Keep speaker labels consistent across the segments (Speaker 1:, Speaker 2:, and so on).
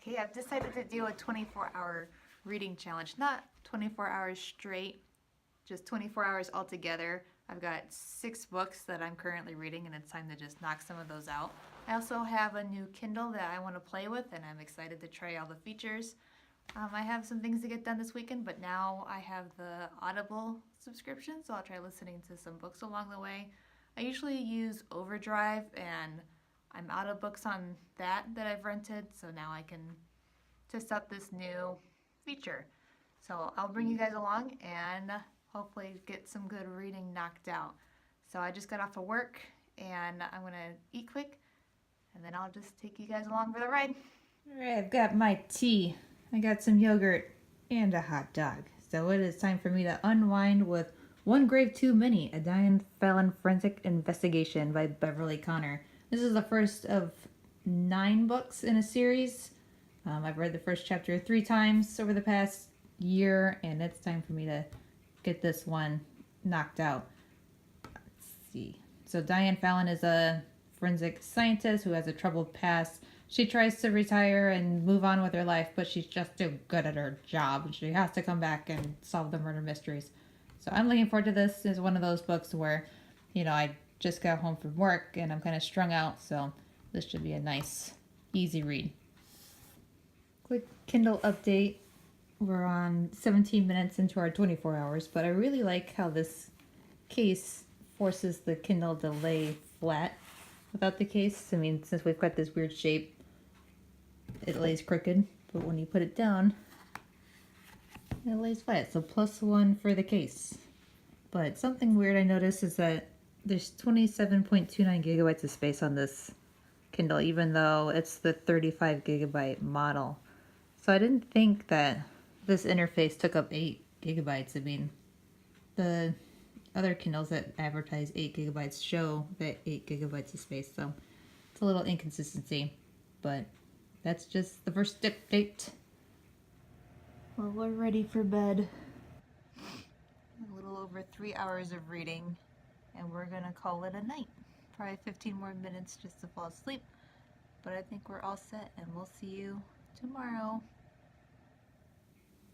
Speaker 1: Okay, I've decided to do a 24-hour reading challenge. Not 24 hours straight, just 24 hours altogether. I've got 6 books that I'm currently reading, and it's time to just knock some of those out. I also have a new Kindle that I want to play with, and I'm excited to try all the features. I have some things to get done this weekend, but now I have the Audible subscription, so I'll try listening to some books along the way. I usually use Overdrive, and I'm out of books on that I've rented, so now I can test out this new feature. So I'll bring you guys along and hopefully get some good reading knocked out. So I just got off of work and I'm gonna eat quick and then I'll just take you guys along for the ride.
Speaker 2: Alright, I've got my tea. I got some yogurt and a hot dog. So it is time for me to unwind with One Grave Too Many, a Diane Fallon forensic investigation by Beverly Connor. This is the first of 9 books in a series. I've read the first chapter 3 times over the past year, and it's time for me to get this one knocked out. Let's see. So Diane Fallon is a forensic scientist who has a troubled past. She tries to retire and move on with her life, but she's just too good at her job. She has to come back and solve the murder mysteries. So I'm looking forward to this. It's one of those books where, I just got home from work and I'm kind of strung out, so this should be a nice, easy read. Quick Kindle update. We're on 17 minutes into our 24 hours, but I really like how this case forces the Kindle to lay flat without the case. I mean, since we've got this weird shape, it lays crooked, but when you put it down, it lays flat. So +1 for the case. But something weird I noticed is that there's 27.29 gigabytes of space on this Kindle, even though it's the 35 gigabyte model. So I didn't think that this interface took up 8 gigabytes. I mean, the other Kindles that advertise 8 gigabytes show that 8 gigabytes of space, so it's a little inconsistency, but that's just the first update. Well, we're ready for bed.
Speaker 1: A little over 3 hours of reading and we're gonna call it a night. Probably 15 more minutes just to fall asleep, but I think we're all set and we'll see you tomorrow.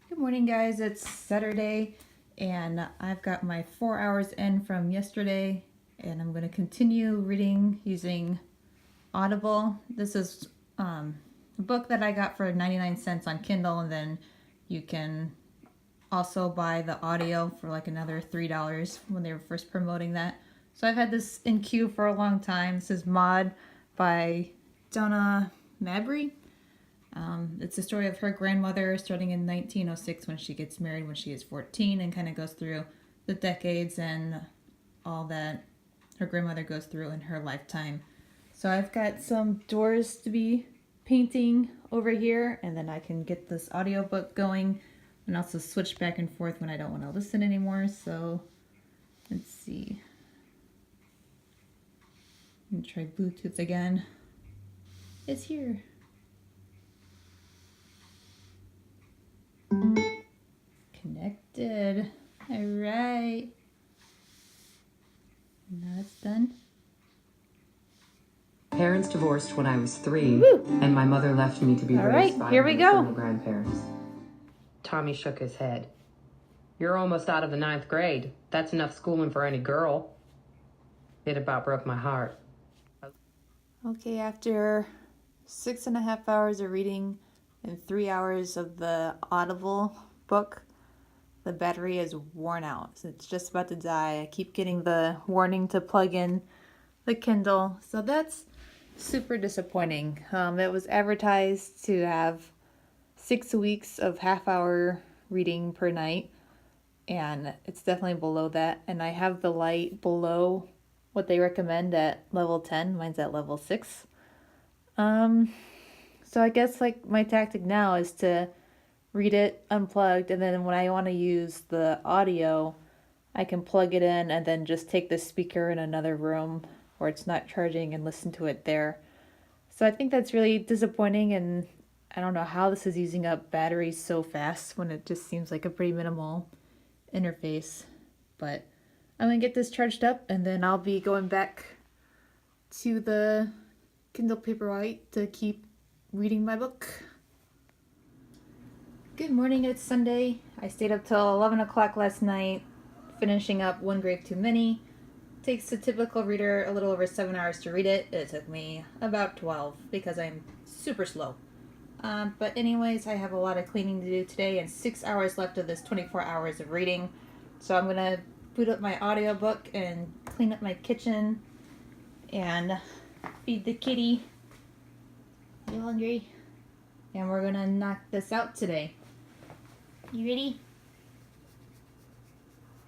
Speaker 2: Good morning, guys. It's Saturday and I've got my 4 hours in from yesterday and I'm going to continue reading using Audible. This is a book that I got for 99 cents on Kindle, and then you can also buy the audio for like another $3 when they were first promoting that. So I've had this in queue for a long time. This is Maud by Donna Mabry. It's the story of her grandmother starting in 1906 when she gets married when she is 14, and kind of goes through the decades and all that her grandmother goes through in her lifetime. So I've got some doors to be painting over here, and then I can get this audiobook going and also switch back and forth when I don't want to listen anymore. So let's see. I'm gonna try Bluetooth again. It's here. Connected. All right. Now it's done.
Speaker 3: Parents divorced when I was 3,
Speaker 2: Woo!
Speaker 3: and my mother left me to be
Speaker 2: All
Speaker 3: raised
Speaker 2: right,
Speaker 3: by
Speaker 2: here
Speaker 3: my
Speaker 2: we go.
Speaker 3: maternal grandparents. Tommy shook his head. You're almost out of the 9th grade. That's enough schooling for any girl. It about broke my heart.
Speaker 1: Okay, after 6.5 hours of reading and 3 hours of the Audible book, the battery is worn out. So it's just about to die. I keep getting the warning to plug in the Kindle. So that's super disappointing. It was advertised to have 6 weeks of half-hour reading per night, and it's definitely below that. And I have the light below what they recommend at level 10. Mine's at level 6. So I guess like my tactic now is to read it unplugged, and then when I want to use the audio, I can plug it in and then just take the speaker in another room where it's not charging and listen to it there. So I think that's really disappointing, and I don't know how this is using up batteries so fast when it just seems like a pretty minimal interface. But I'm gonna get this charged up and then I'll be going back to the Kindle Paperwhite to keep reading my book.
Speaker 2: Good morning, it's Sunday. I stayed up till 11 o'clock last night, finishing up One Grave Too Many. Takes a typical reader a little over 7 hours to read it. It took me about 12 because I'm super slow. But anyways, I have a lot of cleaning to do today and 6 hours left of this 24 hours of reading. So I'm gonna boot up my audiobook and clean up my kitchen and feed the kitty. You hungry? And we're gonna knock this out today. You ready?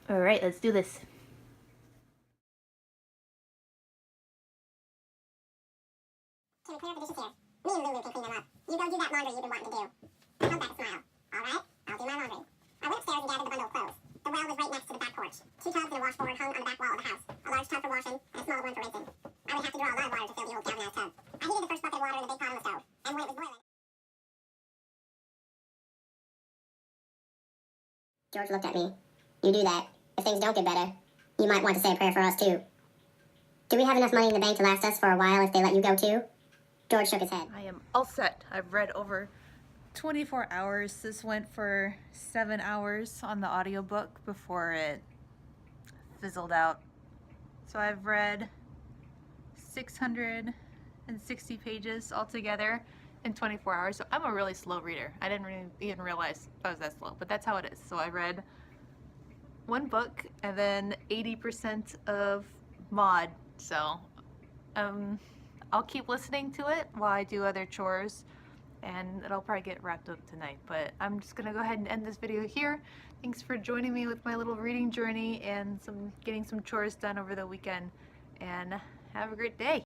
Speaker 2: Alright, let's do this.
Speaker 4: Can we clear up the dishes here? Me and Lulu can clean them up. You go do that laundry you've been wanting to do. Come back, smile. Alright? I'll do my laundry. I went upstairs and gathered the bundle of clothes. The well was right next to the back porch. 2 tubs and a washboard hung on the back wall of the house. A large tub for washing and a smaller one for rinsing. I would have to draw a lot of water to fill the old galvanized tub. I heated the first bucket of water in the big pot on the stove. And when it was boiling... George looked at me. You do that. If things don't get better, you might want to say a prayer for us too. Do we have enough money in the bank to last us for a while if they let you go too? George shook his head.
Speaker 1: I am all set. I've read over 24 hours. This went for 7 hours on the audiobook before it fizzled out. So I've read 660 pages altogether in 24 hours. So I'm a really slow reader. I didn't even realize I was that slow, but that's how it is. So I read one book and then 80% of Maud. So I'll keep listening to it while I do other chores, and it'll probably get wrapped up tonight. But I'm just gonna go ahead and end this video here. Thanks for joining me with my little reading journey and getting some chores done over the weekend, and have a great day.